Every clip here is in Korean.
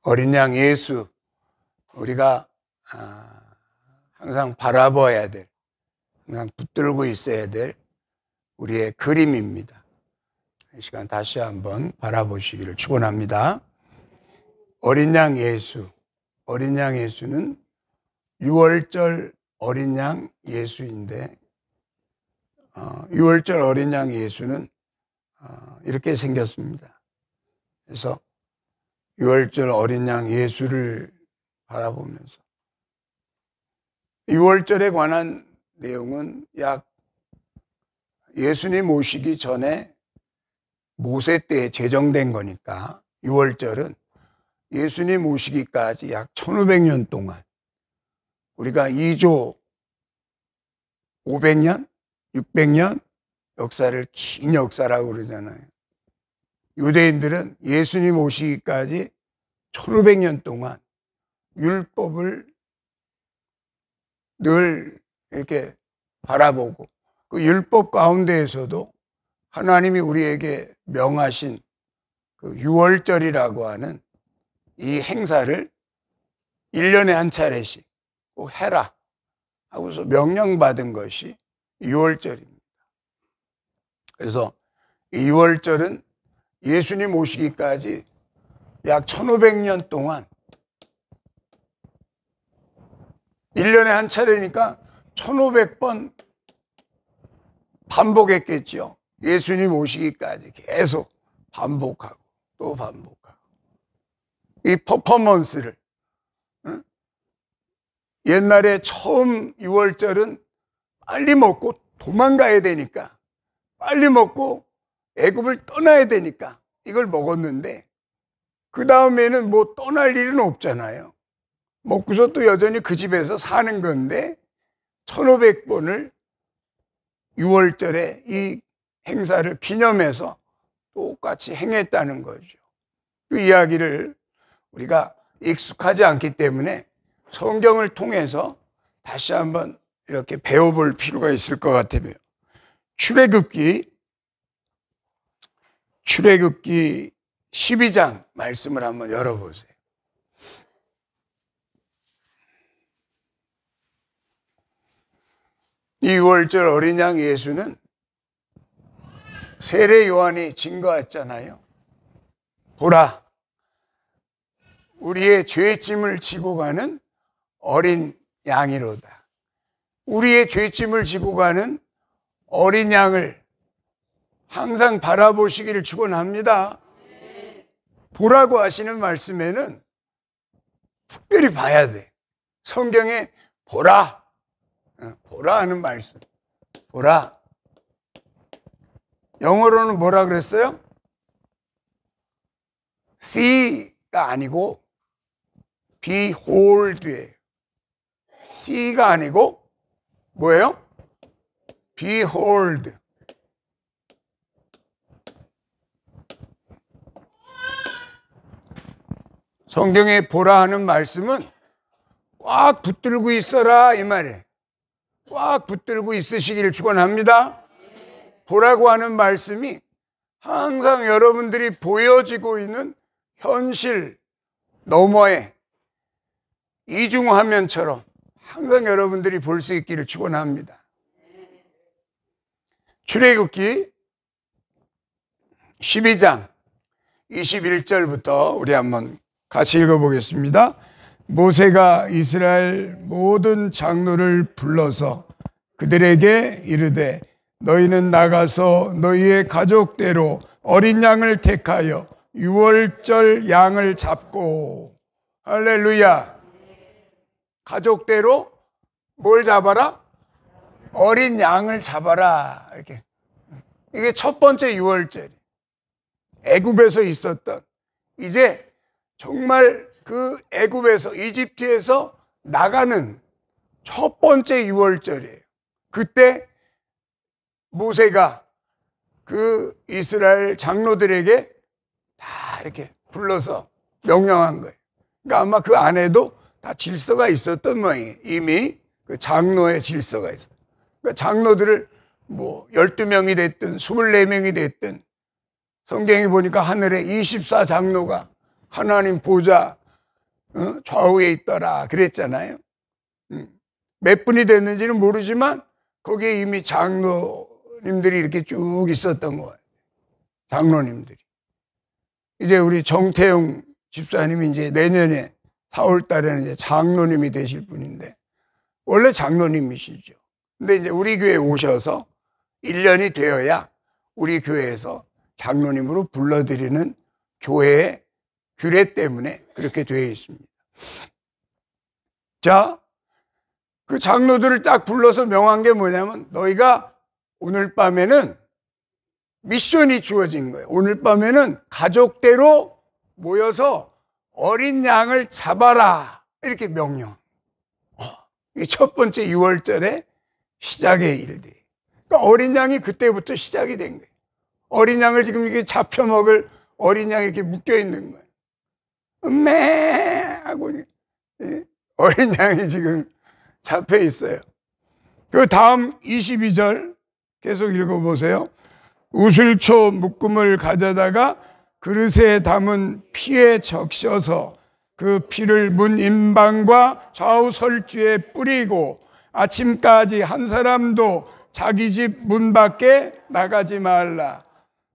어린 양 예수, 우리가 항상 바라봐야 될, 항상 붙들고 있어야 될 우리의 그림입니다. 이 시간 다시 한번 바라보시기를 축원합니다. 어린 양 예수, 어린 양 예수는 6월절 어린 양 예수인데 6월절 어린 양 예수는 이렇게 생겼습니다. 그래서 6월절 어린 양 예수를 바라보면서 6월절에 관한 내용은 약 예수님 오시기 전에 모세 때에 제정된 거니까 6월절은 예수님 오시기까지 약 1500년 동안 우리가 2조 500년, 600년 역사를 긴 역사라고 그러잖아요. 유대인들은 예수님 오시기까지 1500년 동안 율법을 늘 이렇게 바라보고 그 율법 가운데에서도 하나님이 우리에게 명하신 그 6월절이라고 하는 이 행사를 1년에 한 차례씩 꼭 해라 하고서 명령받은 것이 6월절입니다. 그래서 이 6월절은 예수님 오시기까지 약 1500년 동안 1년에 한 차례니까 1500번 반복했겠죠. 예수님 오시기까지 계속 반복하고 또 반복하고 이 퍼포먼스를 옛날에 처음 6월절은 빨리 먹고 도망가야 되니까 빨리 먹고 애굽을 떠나야 되니까 이걸 먹었는데 그 다음에는 뭐 떠날 일은 없잖아요. 먹고서 또 여전히 그 집에서 사는 건데 1500번을 6월절에 이 행사를 기념해서 똑같이 행했다는 거죠. 그 이야기를 우리가 익숙하지 않기 때문에 성경을 통해서 다시 한번 이렇게 배워볼 필요가 있을 것 같아요. 출애굽기 12장 말씀을 한번 열어보세요. 이 6월절 어린 양 예수는 세례 요한이 증거했잖아요. 보라, 우리의 죄짐을 지고 가는 어린 양이로다. 우리의 죄짐을 지고 가는 어린 양을 항상 바라보시기를 축원합니다. 보라고 하시는 말씀에는 특별히 봐야 돼. 성경에 보라 하는 말씀. 보라. 영어로는 뭐라 그랬어요? see가 아니고 behold예요. see가 아니고 뭐예요? behold. 성경에 보라 하는 말씀은 꽉 붙들고 있어라 이 말이에요. 꽉 붙들고 있으시기를 축원합니다. 보라고 하는 말씀이 항상 여러분들이 보여지고 있는 현실 너머에 이중화면처럼 항상 여러분들이 볼 수 있기를 축원합니다. 출애굽기 12장 21절부터 우리 한번 같이 읽어보겠습니다. 모세가 이스라엘 모든 장로를 불러서 그들에게 이르되 너희는 나가서 너희의 가족대로 어린 양을 택하여 6월절 양을 잡고 할렐루야. 가족대로 뭘 잡아라? 어린 양을 잡아라. 이렇게. 이게 첫 번째 6월절. 애굽에서 있었던 이제 정말 그 애굽에서 이집트에서 나가는 첫 번째 6월절이에요. 그때 모세가 그 이스라엘 장로들에게 다 이렇게 불러서 명령한 거예요. 그러니까 아마 그 안에도 다 질서가 있었던 모양이에요. 이미 그 장로의 질서가 있어요. 그러니까 장로들을 뭐 12명이 됐든 24명이 됐든 성경에 보니까 하늘에 24장로가 하나님 보좌 좌우에 있더라 그랬잖아요. 몇 분이 됐는지는 모르지만 거기에 이미 장로님들이 이렇게 쭉 있었던 거예요. 장로님들이. 이제 우리 정태용 집사님이 이제 내년에 4월 달에는 이제 장로님이 되실 분인데, 원래 장로님이시죠. 근데 이제 우리 교회에 오셔서 1년이 되어야 우리 교회에서 장로님으로 불러드리는 교회의 규례 때문에 그렇게 되어 있습니다. 자, 그 장로들을 딱 불러서 명한 게 뭐냐면, 너희가 오늘 밤에는 미션이 주어진 거예요. 오늘 밤에는 가족대로 모여서 어린 양을 잡아라, 이렇게 명령. 이게 첫 번째 6월절의 시작의 일들이. 그러니까 어린 양이 그때부터 시작이 된 거예요. 어린 양을 지금 이렇게 잡혀 먹을 어린 양이 이렇게 묶여 있는 거예요. 음메 하고 어린 양이 지금 잡혀 있어요. 그 다음 22절 계속 읽어보세요. 우슬초 묶음을 가져다가 그릇에 담은 피에 적셔서 그 피를 문 임방과 좌우 설주에 뿌리고 아침까지 한 사람도 자기 집 문 밖에 나가지 말라.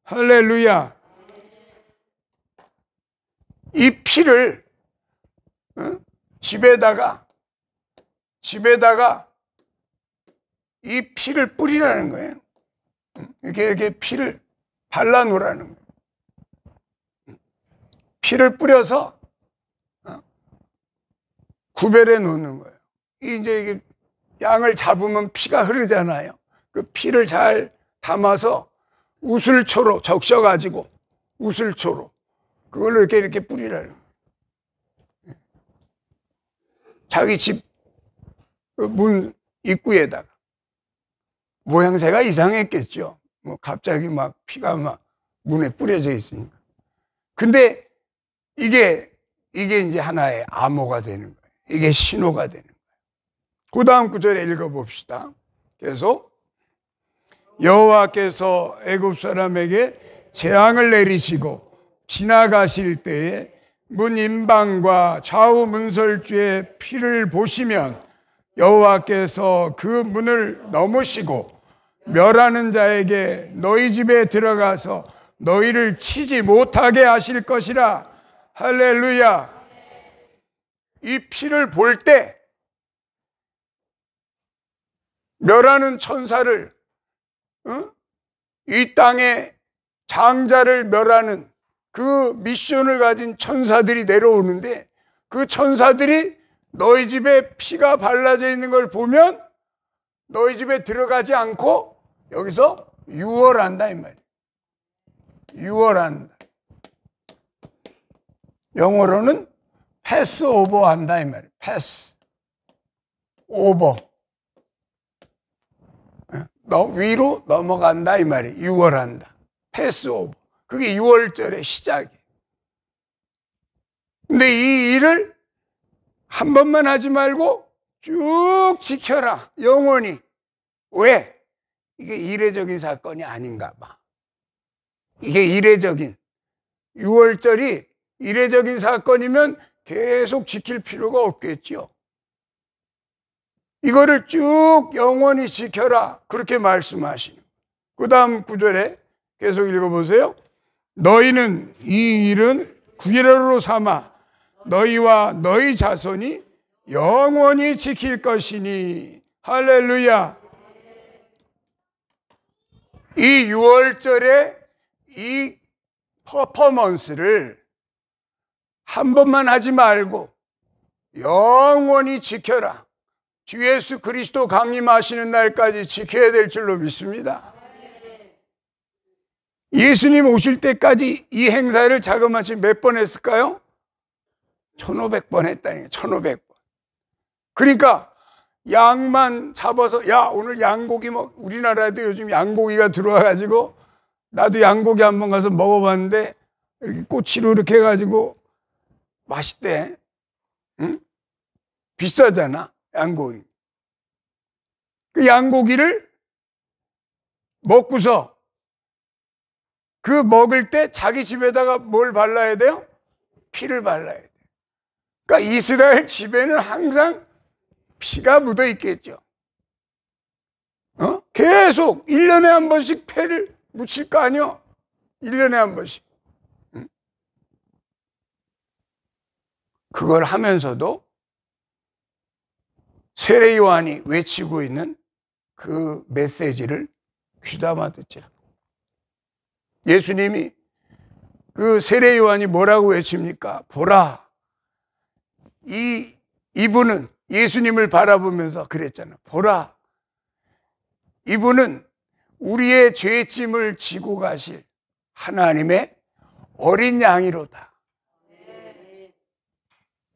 할렐루야. 이 피를 집에다가 이 피를 뿌리라는 거예요. 이렇게 피를 발라놓으라는 거예요. 피를 뿌려서 구별해 놓는 거예요. 이제 이게 양을 잡으면 피가 흐르잖아요. 그 피를 잘 담아서 우슬초로 적셔가지고 우슬초로 그걸로 이렇게 뿌리라는 거예요. 자기 집 문 입구에다가. 모양새가 이상했겠죠. 뭐 갑자기 막 피가 막 문에 뿌려져 있으니까. 근데 이게 이제 하나의 암호가 되는 거예요. 이게 신호가 되는 거예요. 그 다음 구절에 읽어봅시다. 계속. 여호와께서 애굽 사람에게 재앙을 내리시고 지나가실 때에 문 임방과 좌우 문설주의 피를 보시면 여호와께서 그 문을 넘으시고 멸하는 자에게 너희 집에 들어가서 너희를 치지 못하게 하실 것이라. 할렐루야. 이 피를 볼 때 멸하는 천사를, 이 땅에 장자를 멸하는 그 미션을 가진 천사들이 내려오는데, 그 천사들이 너희 집에 피가 발라져 있는 걸 보면 너희 집에 들어가지 않고 여기서 유월한다 이 말이에요. 유월한다. 영어로는 패스 오버 한다 이 말이에요. 패스 오버. 위로 넘어간다 이 말이에요. 유월한다. 패스 오버. 그게 6월절의 시작이에요. 근데 이 일을 한 번만 하지 말고 쭉 지켜라. 영원히. 왜? 이게 이례적인 사건이 아닌가 봐. 이게 이례적인 6월절이 이례적인 사건이면 계속 지킬 필요가 없겠죠. 이거를 쭉 영원히 지켜라. 그렇게 말씀하시는. 그 다음 구절에 계속 읽어보세요. 너희는 이 일은 규례로 삼아 너희와 너희 자손이 영원히 지킬 것이니. 할렐루야. 이 6월절에 이 퍼포먼스를 한 번만 하지 말고 영원히 지켜라. 주 예수 그리스도 강림하시는 날까지 지켜야 될 줄로 믿습니다. 예수님 오실 때까지 이 행사를 자그마치 몇 번 했을까요? 1500번 했다니까요. 1500번. 그러니까 양만 잡아서, 야 오늘 양고기 우리나라에도 요즘 양고기가 들어와가지고 나도 양고기 한번 가서 먹어봤는데 이렇게 꼬치로 이렇게 해가지고 맛있대. 응? 비싸잖아 양고기. 그 양고기를 먹고서 그 먹을 때 자기 집에다가 뭘 발라야 돼요? 피를 발라야 돼요. 그러니까 이스라엘 집에는 항상 피가 묻어 있겠죠. 계속 1년에 한 번씩 패를 묻힐 거 아니요? 1년에 한 번씩. 그걸 하면서도 세례 요한이 외치고 있는 그 메시지를 귀담아 듣지라. 예수님이 그 세례 요한이 뭐라고 외칩니까? 보라, 이분은 예수님을 바라보면서 그랬잖아. 보라, 이분은 우리의 죄짐을 지고 가실 하나님의 어린 양이로다.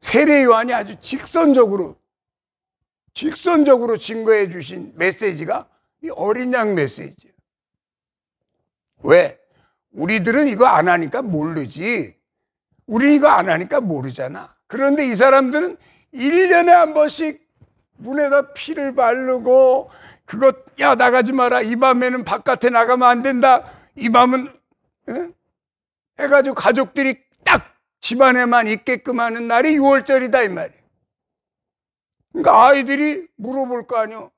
세례 요한이 아주 직선적으로 증거해 주신 메시지가 이 어린 양 메시지예요. 왜? 우리들은 이거 안 하니까 모르지. 우리 이거 안 하니까 모르잖아. 그런데 이 사람들은 1년에 한 번씩 문에다 피를 바르고, 그것, 야, 나가지 마라. 이 밤에는 바깥에 나가면 안 된다. 이 밤은, 해가지고 가족들이 딱 집안에만 있게끔 하는 날이 6월절이다, 이 말이에요. 그러니까 아이들이 물어볼 거 아니에요.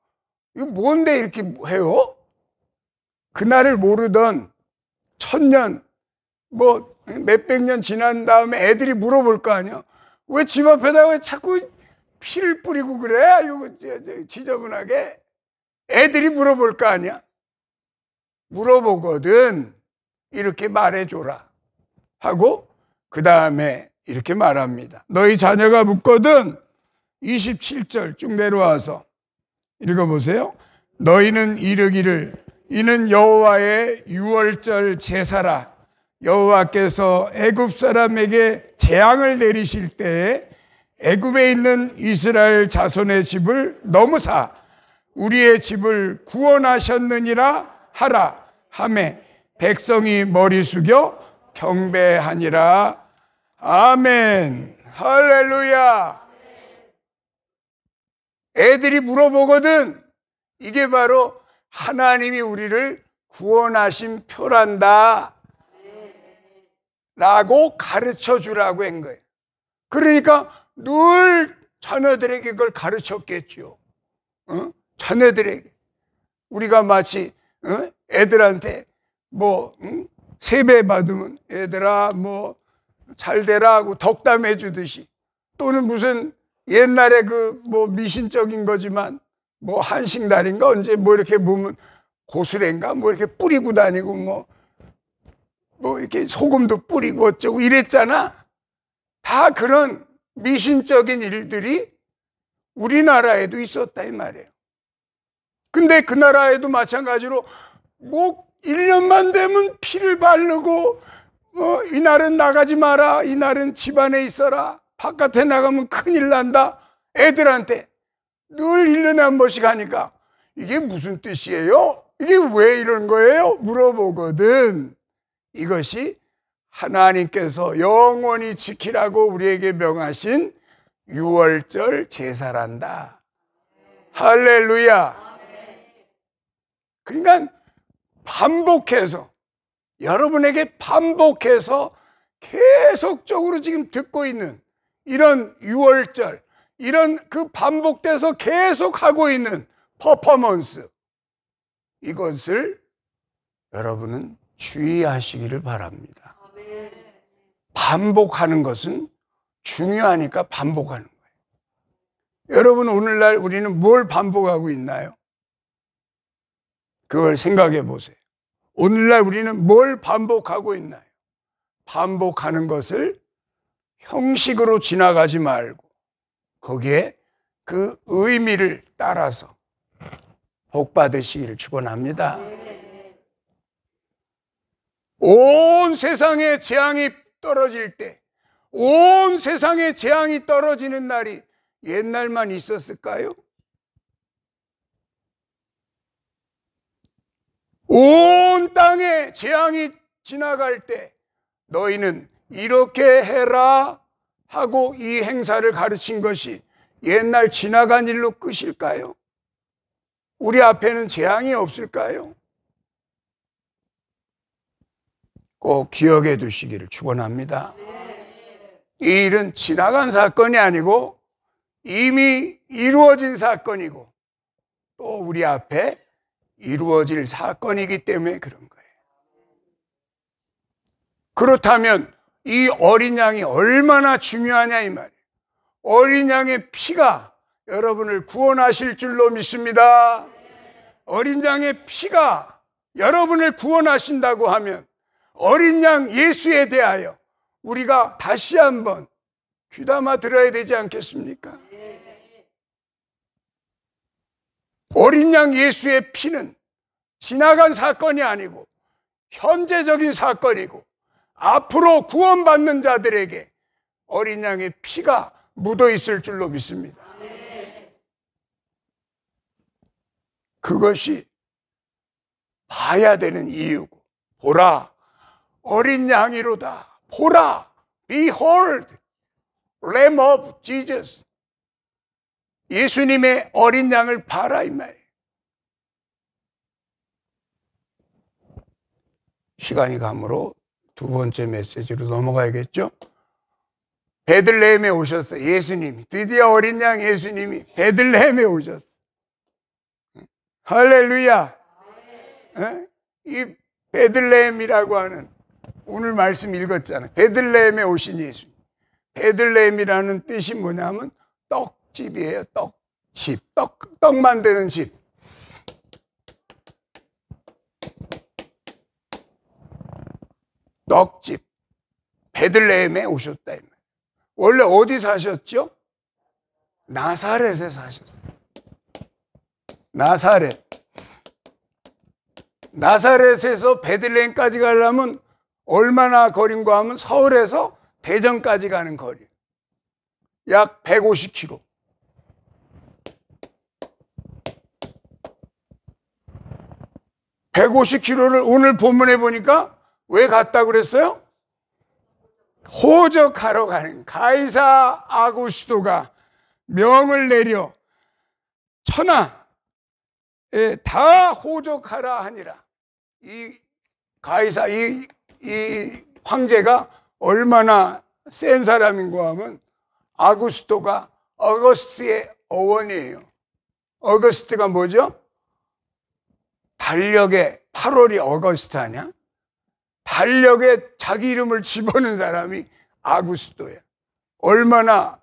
이거 뭔데 이렇게 해요? 그날을 모르던 1000년, 뭐, 몇백 년 지난 다음에 애들이 물어볼 거 아니에요. 왜 집 앞에다 왜 자꾸 피를 뿌리고 그래? 이거 지저분하게. 애들이 물어볼 거 아니야. 물어보거든 이렇게 말해줘라 하고 그 다음에 이렇게 말합니다. 너희 자녀가 묻거든 27절 쭉 내려와서 읽어보세요. 너희는 이르기를 이는 여호와의 유월절 제사라. 여호와께서 애굽 사람에게 재앙을 내리실 때에 애굽에 있는 이스라엘 자손의 집을 넘으사 우리의 집을 구원하셨느니라 하라 하매 백성이 머리 숙여 경배하니라. 아멘. 할렐루야. 애들이 물어보거든. 이게 바로 하나님이 우리를 구원하신 표란다 라고 가르쳐 주라고 한 거예요. 그러니까 늘 자녀들에게 그걸 가르쳤겠죠. 자녀들에게. 우리가 마치 애들한테 뭐 세배 받으면 애들아 뭐 잘되라 하고 덕담해 주듯이, 또는 무슨 옛날에 그 뭐 미신적인 거지만 뭐 한식날인가 언제 뭐 이렇게 보면 고수레인가 뭐 이렇게 뿌리고 다니고 뭐 이렇게 소금도 뿌리고 어쩌고 이랬잖아. 다 그런 미신적인 일들이 우리나라에도 있었다 이 말이에요. 근데 그 나라에도 마찬가지로 뭐 1년만 되면 피를 바르고 이날은 나가지 마라, 이날은 집안에 있어라, 바깥에 나가면 큰일 난다. 애들한테 늘 1년에 한 번씩 하니까 이게 무슨 뜻이에요? 이게 왜 이런 거예요? 물어보거든. 이것이 하나님께서 영원히 지키라고 우리에게 명하신 유월절 제사란다. 할렐루야. 그러니까 반복해서, 여러분에게 반복해서 계속적으로 지금 듣고 있는 이런 유월절, 이런 그 반복돼서 계속 하고 있는 퍼포먼스, 이것을 여러분은 주의하시기를 바랍니다. 반복하는 것은 중요하니까 반복하는 거예요. 여러분, 오늘날 우리는 뭘 반복하고 있나요? 그걸 생각해 보세요. 오늘날 우리는 뭘 반복하고 있나요? 반복하는 것을 형식으로 지나가지 말고 거기에 그 의미를 따라서 복 받으시기를 축원합니다. 온 세상에 재앙이 떨어질 때, 온 세상에 재앙이 떨어지는 날이 옛날만 있었을까요? 온 땅에 재앙이 지나갈 때 너희는 이렇게 해라 하고 이 행사를 가르친 것이 옛날 지나간 일로 끝일까요? 우리 앞에는 재앙이 없을까요? 꼭 기억해 두시기를 축원합니다. 이 일은 지나간 사건이 아니고 이미 이루어진 사건이고 또 우리 앞에 이루어질 사건이기 때문에 그런 거예요. 그렇다면 이 어린 양이 얼마나 중요하냐 이 말이에요. 어린 양의 피가 여러분을 구원하실 줄로 믿습니다. 어린 양의 피가 여러분을 구원하신다고 하면 어린 양 예수에 대하여 우리가 다시 한번 귀담아 들어야 되지 않겠습니까? 어린 양 예수의 피는 지나간 사건이 아니고 현재적인 사건이고 앞으로 구원받는 자들에게 어린 양의 피가 묻어 있을 줄로 믿습니다. 그것이 봐야 되는 이유고, 보라 어린 양이로다. 보라, behold, Lamb of Jesus. 예수님의 어린 양을 봐라 이 말이에요. 시간이 가므로 두 번째 메시지로 넘어가야겠죠. 베들레헴에 오셨어요. 예수님이 드디어 어린 양 예수님이 베들레헴에 오셨어요. 할렐루야. 이 베들레헴이라고 하는 오늘 말씀 읽었잖아요. 베들레헴에 오신 예수. 베들레헴이라는 뜻이 뭐냐면 떡집이에요. 떡집. 떡 만드는 집. 떡집. 베들레헴에 오셨다 이 말이에요. 원래 어디 사셨죠? 나사렛에 사셨어요. 나사렛에서 베들레헴까지 가려면 얼마나 거리인가 하면 서울에서 대전까지 가는 거리. 약 150km. 150km를 오늘 본문에 보니까 왜 갔다 그랬어요? 호적하러 가는, 가이사 아구스토가 명을 내려 천하에 다 호적하라 하니라. 이 가이사, 이 황제가 얼마나 센 사람인가 하면 아구스토가 어거스트의 어원이에요. 어거스트가 뭐죠? 달력에 8월이 어거스트 아니야? 달력에 자기 이름을 집어넣은 사람이 아구스토예요. 얼마나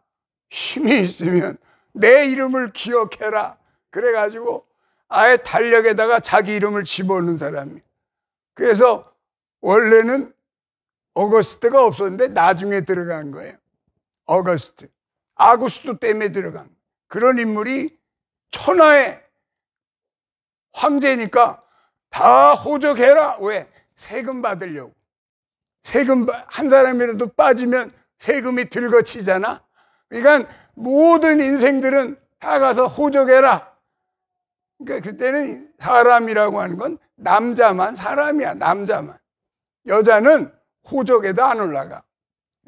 힘이 있으면 내 이름을 기억해라. 그래가지고 아예 달력에다가 자기 이름을 집어넣은 사람이에요. 그래서 원래는 어거스트가 없었는데 나중에 들어간 거예요. 어거스트. 아구스토 때문에 들어간 그런 인물이 천하의 황제니까 다 호적해라. 왜? 세금 받으려고. 세금 한 사람이라도 빠지면 세금이 들거치잖아. 그러니까 모든 인생들은 다 가서 호적해라. 그러니까 그때는 사람이라고 하는 건 남자만 사람이야. 남자만. 여자는 호적에도 안 올라가.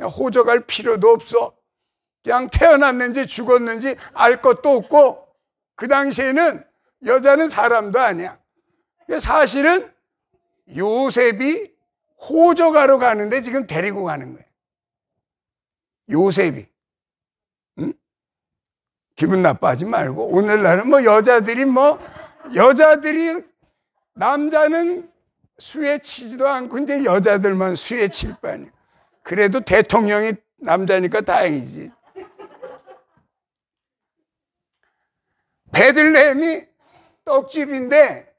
호적할 필요도 없어. 그냥 태어났는지 죽었는지 알 것도 없고, 그 당시에는 여자는 사람도 아니야. 사실은 요셉이 호적하러 가는데 지금 데리고 가는 거예요. 요셉이. 응? 기분 나빠하지 말고. 오늘날은 여자들이 남자는 수에 치지도 않고 이제 여자들만 수에 칠 바니야. 그래도 대통령이 남자니까 다행이지. 베들레헴이 떡집인데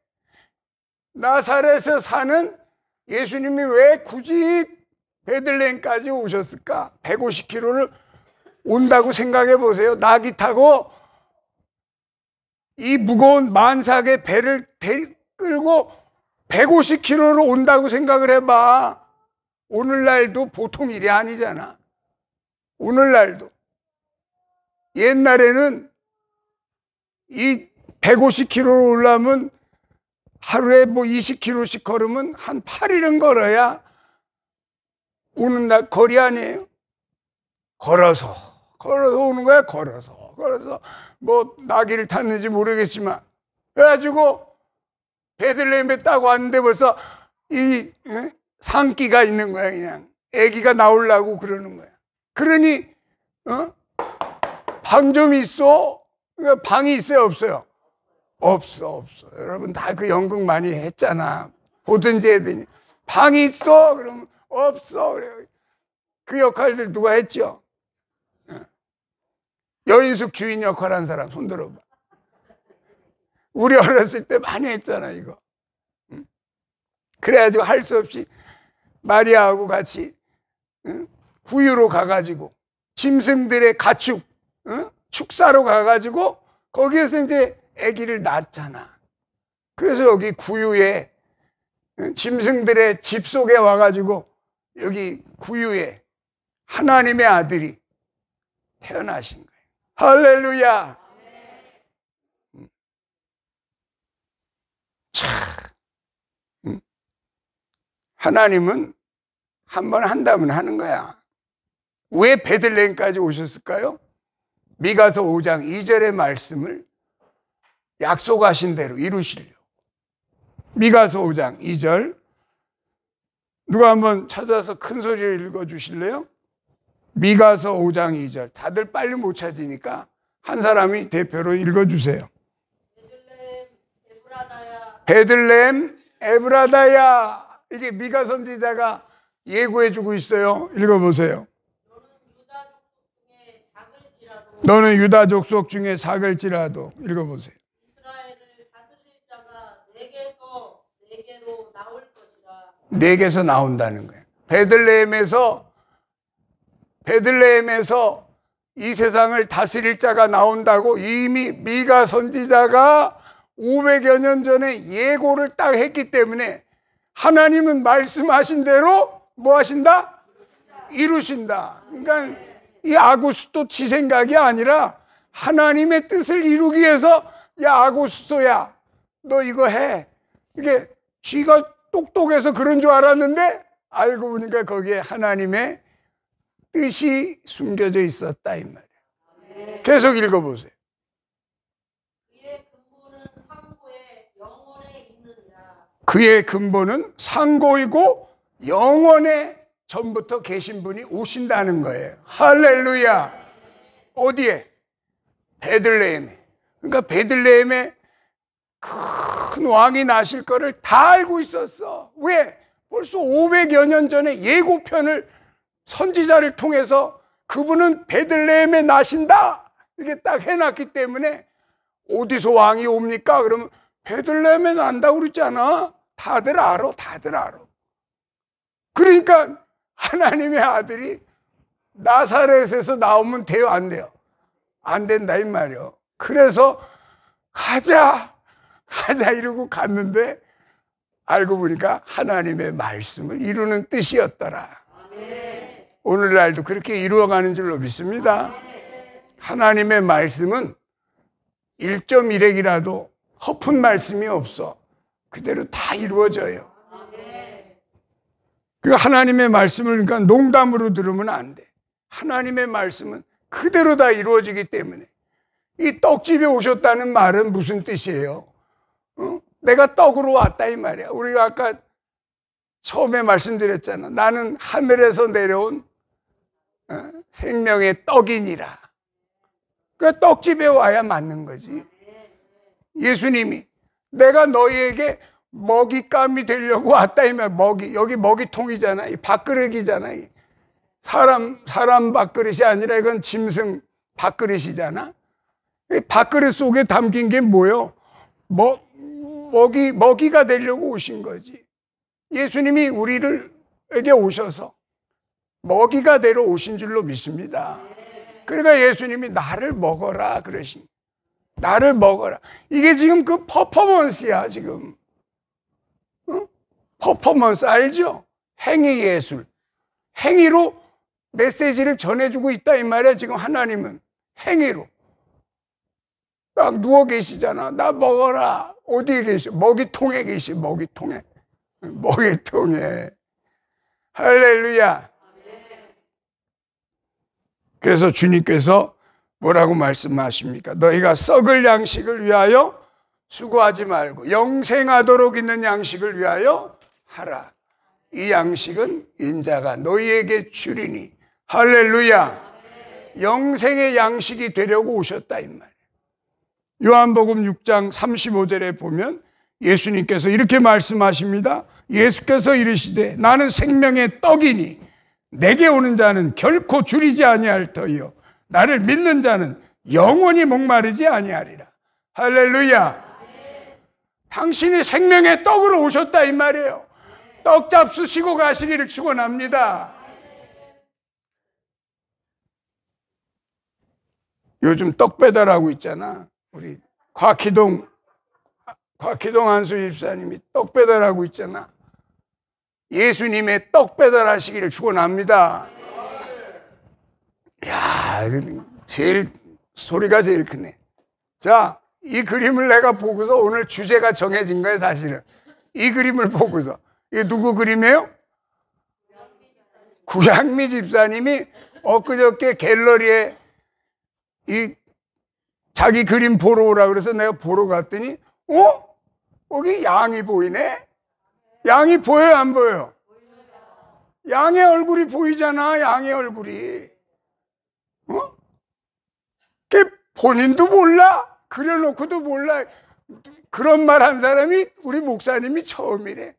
나사렛에 사는 예수님이 왜 굳이 베들레헴까지 오셨을까? 150km를 온다고 생각해 보세요. 나귀 타고 이 무거운 만삭의 배를 끌고 150km를 온다고 생각을 해봐. 오늘날도 보통 일이 아니잖아. 오늘날도. 옛날에는 이 150km를 오려면 하루에 20km씩 걸으면 한 8일은 걸어야 오는 날 거리 아니에요? 걸어서 오는 거야. 걸어서 나귀를 탔는지 모르겠지만 그래가지고 베들레헴에 딱 왔는데 벌써 이 산기가 있는 거야. 그냥 애기가 나오려고 그러는 거야. 그러니 방 좀 있어? 방이 있어요, 없어요? 없어. 여러분 다 그 연극 많이 했잖아. 보든지 해더니 방이 있어? 그러면 없어. 그 역할들 누가 했죠? 여인숙 주인 역할 한 사람 손 들어봐. 우리 어렸을 때 많이 했잖아, 이거. 그래가지고 할 수 없이 마리아하고 같이 구유로 가가지고 짐승들의 가축 축사로 가가지고 거기에서 이제 아기를 낳았잖아. 그래서 여기 구유에 짐승들의 집 속에 와가지고 여기 구유에 하나님의 아들이 태어나신 거예요. 할렐루야. 참 하나님은 한번 한다면 하는 거야. 왜 베들레헴까지 오셨을까요? 미가서 5장 2절의 말씀을 약속하신 대로 이루시려고. 미가서 5장 2절 누가 한번 찾아서 큰 소리로 읽어주실래요? 미가서 5장 2절. 다들 빨리 못 찾으니까 한 사람이 대표로 읽어주세요. 베들레헴 에브라다야. 이게 미가 선지자가 예고해주고 있어요. 읽어보세요. 너는 유다 족속 중에 작을지라도. 읽어보세요. 이스라엘을 다스릴 자가 내게서 내게로 나올 것이라. 내게서 나온다는 거예요. 베들레헴에서 이 세상을 다스릴 자가 나온다고 이미 미가 선지자가 500여 년 전에 예고를 딱 했기 때문에 하나님은 말씀하신 대로 뭐 하신다? 이루신다. 그러니까 이 아구스도 지 생각이 아니라 하나님의 뜻을 이루기 위해서 야 아구스도야 너 이거 해. 이게 쥐가 똑똑해서 그런 줄 알았는데 알고 보니까 거기에 하나님의 뜻이 숨겨져 있었다 이 말이에요. 계속 읽어보세요. 그의 근본은 상고이고 영원에 전부터 계신 분이 오신다는 거예요. 할렐루야. 어디에? 베들레헴에. 그러니까 베들레헴에 큰 왕이 나실 거를 다 알고 있었어. 왜? 벌써 500여 년 전에 예고편을 선지자를 통해서 그분은 베들레헴에 나신다 이게 딱 해놨기 때문에 어디서 왕이 옵니까? 그러면 베들레헴에 난다고 그랬잖아. 다들 알아. 그러니까 하나님의 아들이 나사렛에서 나오면 돼요, 안 돼요? 안 된다 이 말이요. 그래서 가자 이러고 갔는데 알고 보니까 하나님의 말씀을 이루는 뜻이었더라. 오늘날도 그렇게 이루어가는 줄로 믿습니다. 하나님의 말씀은 1.1핵이라도 허푼 말씀이 없어. 그대로 다 이루어져요. 그 하나님의 말씀을 그러니까 농담으로 들으면 안 돼. 하나님의 말씀은 그대로 다 이루어지기 때문에 이 떡집에 오셨다는 말은 무슨 뜻이에요? 내가 떡으로 왔다 이 말이야. 우리가 아까 처음에 말씀드렸잖아. 나는 하늘에서 내려온 생명의 떡이니라. 그 떡집에 와야 맞는 거지. 예수님이 내가 너희에게 먹잇감이 되려고 왔다 이 말. 먹이 여기 먹이통이잖아. 이 밥그릇이잖아. 사람 밥그릇이 아니라 이건 짐승 밥그릇이잖아. 이 밥그릇 속에 담긴 게 뭐요? 먹이가 되려고 오신 거지. 예수님이 우리에게 오셔서 먹이가 되러 오신 줄로 믿습니다. 그러니까 예수님이 나를 먹어라 그러신. 나를 먹어라. 이게 지금 그 퍼포먼스야 지금. 퍼포먼스 알죠? 행위 예술. 행위로 메시지를 전해주고 있다 이 말이야. 지금 하나님은 행위로 딱 누워 계시잖아. 나 먹어라. 어디에 계시? 먹이통에 계시. 먹이통에. 할렐루야. 그래서 주님께서 뭐라고 말씀하십니까? 너희가 썩을 양식을 위하여 수고하지 말고 영생하도록 있는 양식을 위하여 하라. 이 양식은 인자가 너희에게 주리니. 할렐루야. 영생의 양식이 되려고 오셨다 이 말이에요. 요한복음 6장 35절에 보면 예수님께서 이렇게 말씀하십니다. 예수께서 이르시되 나는 생명의 떡이니 내게 오는 자는 결코 줄이지 아니할 터이요 나를 믿는 자는 영원히 목마르지 아니하리라. 할렐루야. 당신이 생명의 떡으로 오셨다 이 말이에요. 떡 잡수시고 가시기를 축원합니다. 요즘 떡 배달하고 있잖아. 우리 곽희동 한수 집사님이 떡 배달하고 있잖아. 예수님의 떡 배달하시기를 축원합니다. 야, 소리가 제일 크네. 자, 이 그림을 내가 보고서 오늘 주제가 정해진 거예요, 사실은. 이 그림을 보고서. 이게 누구 그림이에요? 구양미 집사님이 엊그저께 갤러리에 이 자기 그림 보러 오라 그래서 내가 보러 갔더니 거기 양이 보이네? 양이 보여요, 안 보여요? 양의 얼굴이 보이잖아, 양의 얼굴이. 걔 본인도 몰라? 그려놓고도 몰라? 그런 말 한 사람이 우리 목사님이 처음이래.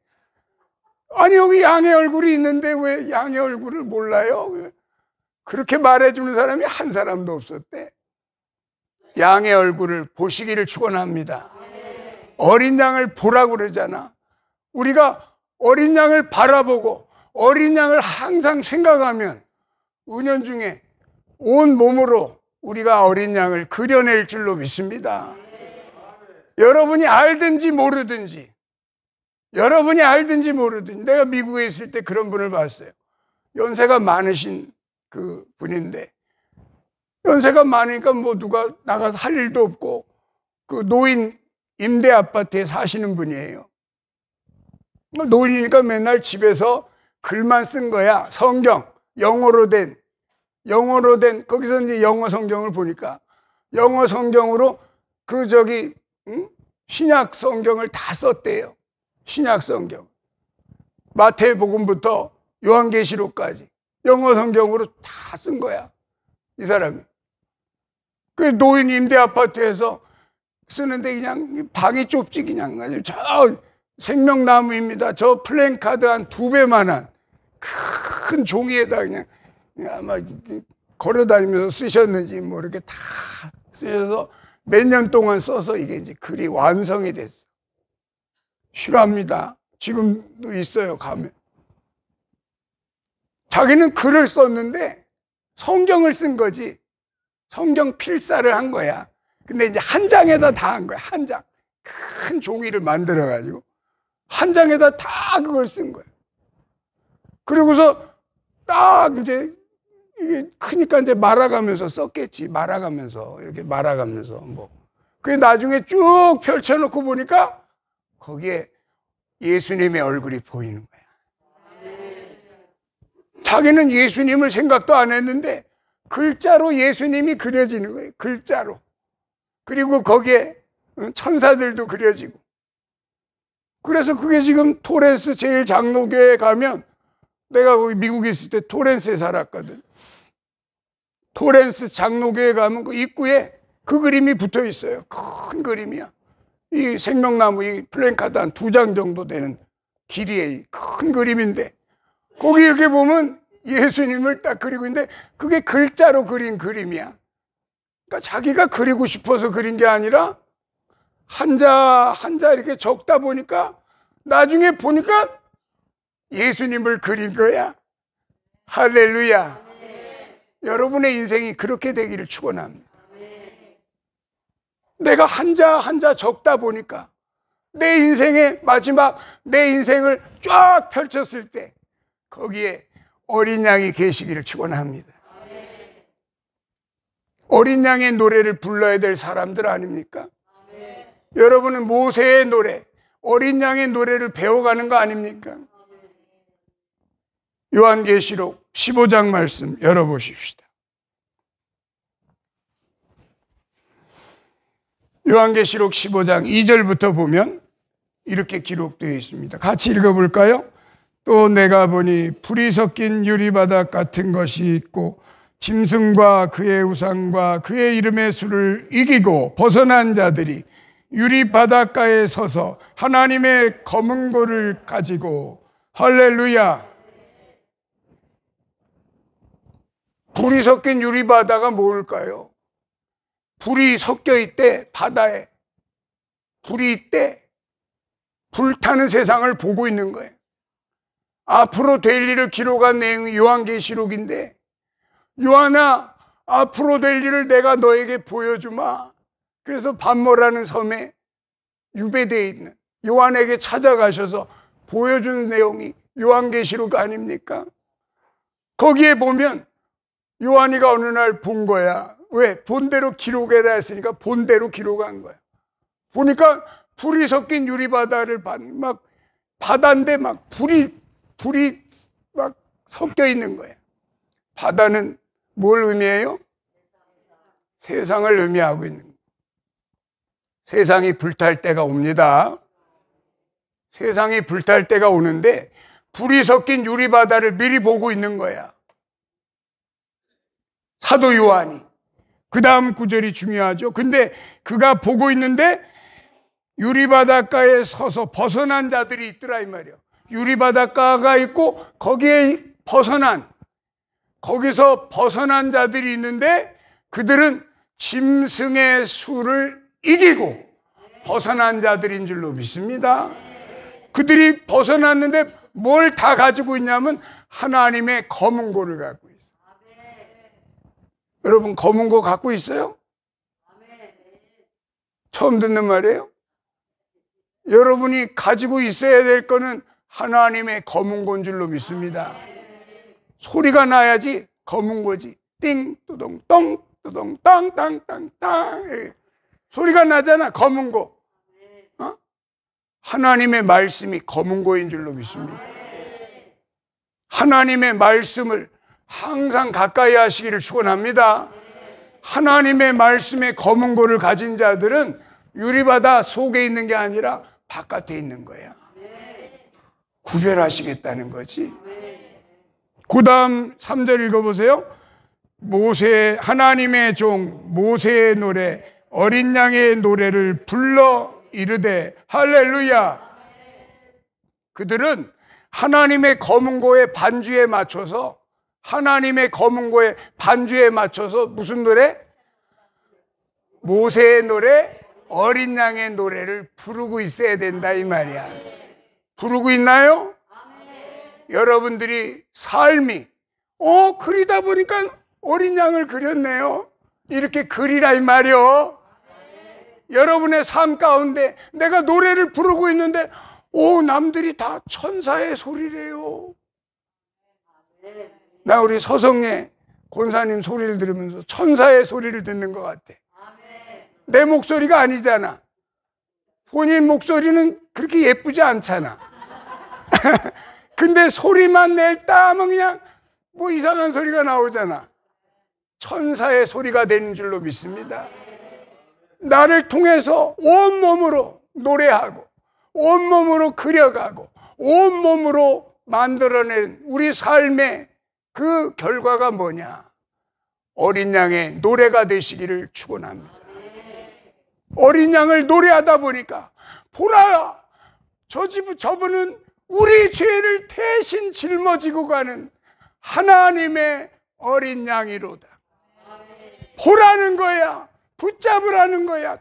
아니, 여기 양의 얼굴이 있는데 왜 양의 얼굴을 몰라요? 그렇게 말해주는 사람이 한 사람도 없었대. 양의 얼굴을 보시기를 축원합니다. 어린 양을 보라고 그러잖아. 우리가 어린 양을 바라보고 어린 양을 항상 생각하면 은연중에 온 몸으로 우리가 어린 양을 그려낼 줄로 믿습니다. 여러분이 알든지 모르든지 내가 미국에 있을 때 그런 분을 봤어요. 연세가 많으신 그 분인데 연세가 많으니까 뭐 누가 나가서 할 일도 없고 그 노인 임대 아파트에 사시는 분이에요. 노인이니까 맨날 집에서 글만 쓴 거야. 성경 영어로 된 거기서 이제 영어 성경을 보니까 영어 성경으로 신약 성경을 다 썼대요. 신약 성경 마태복음부터 요한계시록까지 영어 성경으로 다 쓴 거야, 이 사람이. 그 노인 임대 아파트에서 쓰는데 그냥 방이 좁지, 그냥 저 생명나무입니다. 저 플랜카드 한 2배만한 큰 종이에다 그냥 아마 걸어다니면서 쓰셨는지 뭐 이렇게 다 쓰셔서 몇 년 동안 써서 이게 이제 글이 완성이 됐어. 싫어합니다. 지금도 있어요, 가면. 자기는 글을 썼는데 성경을 쓴 거지. 성경 필사를 한 거야. 근데 이제 한 장에다 다 한 거야. 한 장. 큰 종이를 만들어가지고 한 장에다 다 그걸 쓴 거야. 그리고서 딱 이제 이게 크니까 이제 말아가면서 썼겠지. 이렇게 말아가면서 뭐. 그게 나중에 쭉 펼쳐놓고 보니까 거기에 예수님의 얼굴이 보이는 거야. 자기는 예수님을 생각도 안 했는데 글자로 예수님이 그려지는 거예요. 글자로. 그리고 거기에 천사들도 그려지고. 그래서 그게 지금 토렌스 제일 장로교에 가면, 내가 거기 미국에 있을 때 토렌스에 살았거든. 토렌스 장로교에 가면 그 입구에 그 그림이 붙어 있어요. 큰 그림이야. 이 생명나무 이 플랜카드 한 2장 정도 되는 길이에 큰 그림인데 거기 이렇게 보면 예수님을 딱 그리고 있는데 그게 글자로 그린 그림이야. 그러니까 자기가 그리고 싶어서 그린 게 아니라 한자 이렇게 적다 보니까 나중에 보니까 예수님을 그린 거야. 할렐루야. 여러분의 인생이 그렇게 되기를 축원합니다. 내가 한자 적다 보니까 내 인생의 마지막 내 인생을 쫙 펼쳤을 때 거기에 어린 양이 계시기를 축원합니다. 어린 양의 노래를 불러야 될 사람들 아닙니까? 여러분은 모세의 노래, 어린 양의 노래를 배워가는 거 아닙니까? 요한계시록 15장 말씀 열어보십시다. 요한계시록 15장 2절부터 보면 이렇게 기록되어 있습니다. 같이 읽어볼까요? 또 내가 보니 불이 섞인 유리바닥 같은 것이 있고 짐승과 그의 우상과 그의 이름의 수를 이기고 벗어난 자들이 유리바닷가에 서서 하나님의 검은 고를 가지고, 할렐루야. 불이 섞인 유리바다가 뭘까요? 불이 섞여 있대. 바다에 불이 있대. 불타는 세상을 보고 있는 거예요. 앞으로 될 일을 기록한 내용이 요한계시록인데, 요한아, 앞으로 될 일을 내가 너에게 보여주마. 그래서 반모라는 섬에 유배되어 있는 요한에게 찾아가셔서 보여준 내용이 요한계시록 아닙니까? 거기에 보면 요한이가 어느 날 본 거야. 왜? 본대로 기록해라 했으니까 본대로 기록한 거야. 보니까 불이 섞인 유리바다를 막 바다인데 막 불이 막 섞여 있는 거야. 바다는 뭘 의미해요? 세상을 의미하고 있는 거예요. 세상이 불탈 때가 옵니다. 세상이 불탈 때가 오는데 불이 섞인 유리바다를 미리 보고 있는 거야. 사도 요한이. 그 다음 구절이 중요하죠. 근데 그가 보고 있는데 유리바닷가에 서서 벗어난 자들이 있더라 이 말이에요. 유리바닷가가 있고 거기서 벗어난 자들이 있는데 그들은 짐승의 수를 이기고 벗어난 자들인 줄로 믿습니다. 그들이 벗어났는데 뭘 다 가지고 있냐면 하나님의 검은 고를 갖고 있어요. 여러분 검은 고 갖고 있어요? 처음 듣는 말이에요? 여러분이 가지고 있어야 될 거는 하나님의 검은 고인 줄로 믿습니다. 소리가 나야지 검은 고지. 띵 뚜동 똥 뚜동 땅땅땅땅 소리가 나잖아. 검은 고. 하나님의 말씀이 검은 고인 줄로 믿습니다. 하나님의 말씀을 항상 가까이 하시기를 축원합니다. 하나님의 말씀의 검은 고를 가진 자들은 유리바다 속에 있는 게 아니라 바깥에 있는 거야. 구별하시겠다는 거지. 그 다음 3절 읽어보세요. 하나님의 종 모세의 노래, 어린 양의 노래를 불러 이르되 할렐루야. 그들은 하나님의 검은 고의 반주에 맞춰서 무슨 노래? 모세의 노래, 어린 양의 노래를 부르고 있어야 된다 이 말이야. 부르고 있나요? 여러분들이 삶이 그리다 보니까 어린 양을 그렸네요. 이렇게 그리라 이 말이요. 여러분의 삶 가운데 내가 노래를 부르고 있는데 남들이 다 천사의 소리래요. 나 우리 서성의 권사님 소리를 들으면서 천사의 소리를 듣는 것 같아. 내 목소리가 아니잖아. 본인 목소리는 그렇게 예쁘지 않잖아. 근데 소리만 낼 따면 그냥 이상한 소리가 나오잖아. 천사의 소리가 되는 줄로 믿습니다. 나를 통해서 온몸으로 노래하고 온몸으로 그려가고 온몸으로 만들어낸 우리 삶의 그 결과가 뭐냐? 어린 양의 노래가 되시기를 축원합니다. 어린 양을 노래하다 보니까 보라, 저분은 우리 죄를 대신 짊어지고 가는 하나님의 어린 양이로다. 보라는 거야. 붙잡으라는 거야.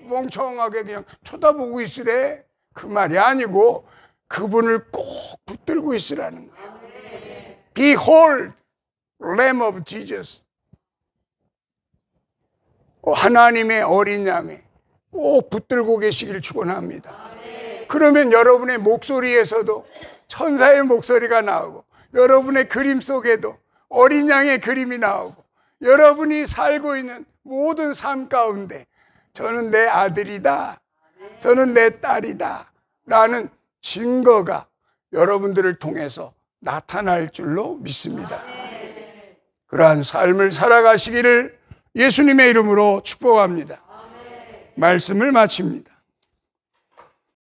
멍청하게 그냥 쳐다보고 있으래. 그 말이 아니고 그분을 꼭 붙들고 있으라는 거야. Behold, Lamb of Jesus. 하나님의 어린 양에 꼭 붙들고 계시기를 축원합니다. 그러면 여러분의 목소리에서도 천사의 목소리가 나오고 여러분의 그림 속에도 어린 양의 그림이 나오고 여러분이 살고 있는 모든 삶 가운데 저는 내 아들이다, 저는 내 딸이다 라는 증거가 여러분들을 통해서 나타날 줄로 믿습니다. 그러한 삶을 살아가시기를 예수님의 이름으로 축복합니다. 말씀을 마칩니다.